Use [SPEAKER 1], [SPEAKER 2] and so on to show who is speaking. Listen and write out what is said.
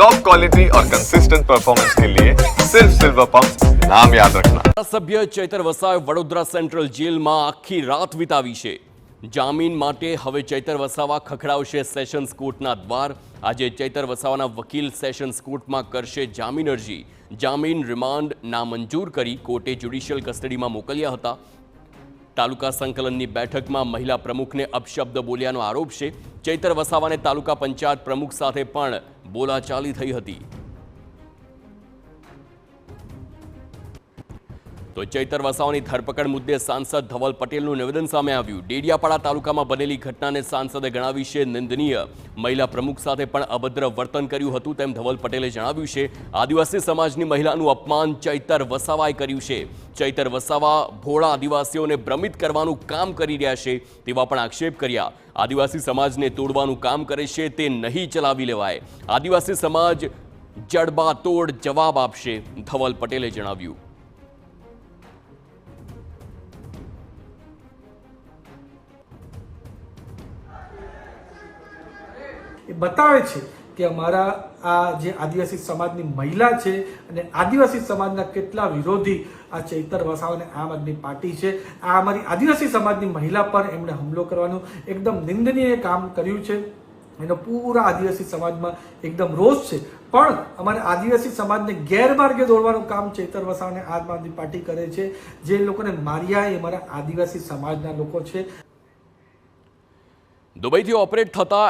[SPEAKER 1] Top quality और consistent performance के लिए सिर्फ सिल्वर पंप नाम याद रखना।
[SPEAKER 2] સભ્ય ચૈતર વસાવાએ વડોદરા સેન્ટ્રલ જેલમાં આખી રાત વિતાવી છે। જામીન માટે હવે ચૈતર વસાવા ખખડાવશે સેશન્સ કોર્ટના દ્વાર। આજે ચૈતર વસાવાના વકીલ સેશન્સ કોર્ટમાં કરશે જામીન અરજી। જામીન રિમાન્ડ નામંજૂર કરી કોર્ટે જ્યુડિશિયલ કસ્ટડીમાં મોકલ્યા હતા। તાલુકા સંકલનની બેઠકમાં મહિલા પ્રમુખને અપશબ્દ બોલ્યાનો આરોપ છે। ચૈતર વસાવાને તાલુકા પંચાયત પ્રમુખ સાથે પણ બોલાચાલી થઈ હતી। તો ચૈતર વસાવાની ધરપકડ મુદ્દે સાંસદ ધવલ પટેલનું નિવેદન સામે આવ્યું। ડેડિયાપાડા તાલુકામાં બનેલી ઘટનાને સાંસદે ગણાવી છે નિંદનીય। મહિલા પ્રમુખ સાથે પણ અભદ્ર વર્તન કર્યું હતું તેમ ધવલ પટેલે જણાવ્યું છે। આદિવાસી સમાજની મહિલાનું અપમાન ચૈતર વસાવાએ કર્યું છે। ચૈતર વસાવા ભોળા આદિવાસીઓને ભ્રમિત કરવાનું કામ કરી રહ્યા છે તેવા પણ આક્ષેપ કર્યા। આદિવાસી સમાજને તોડવાનું કામ કરે છે તે નહીં ચલાવી લેવાય। આદિવાસી સમાજ જડબાતોડ જવાબ આપશે, ધવલ પટેલે જણાવ્યું।
[SPEAKER 3] એ બતાવે છે કે અમારા આ જે આદિવાસી સમાજની મહિલા છે અને આદિવાસી સમાજના કેટલા વિરોધી આ ચૈતર વસાવા અને આમ આદમી પાર્ટી છે। આ અમારી આદિવાસી સમાજની મહિલા પર એમણે હુમલો કરવાનું એકદમ નિંદનીય કામ કર્યું છે। એનો પૂરા આદિવાસી સમાજમાં એકદમ રોષ છે, પણ અમારે આદિવાસી સમાજને ગેરમાર્ગે દોરવાનું કામ ચૈતર વસાવા અને આમ આદમી પાર્ટી કરે છે। જે લોકોને માર્યા એ અમારા આદિવાસી સમાજના લોકો છે।
[SPEAKER 2] દુબઈથી ઓપરેટ થતા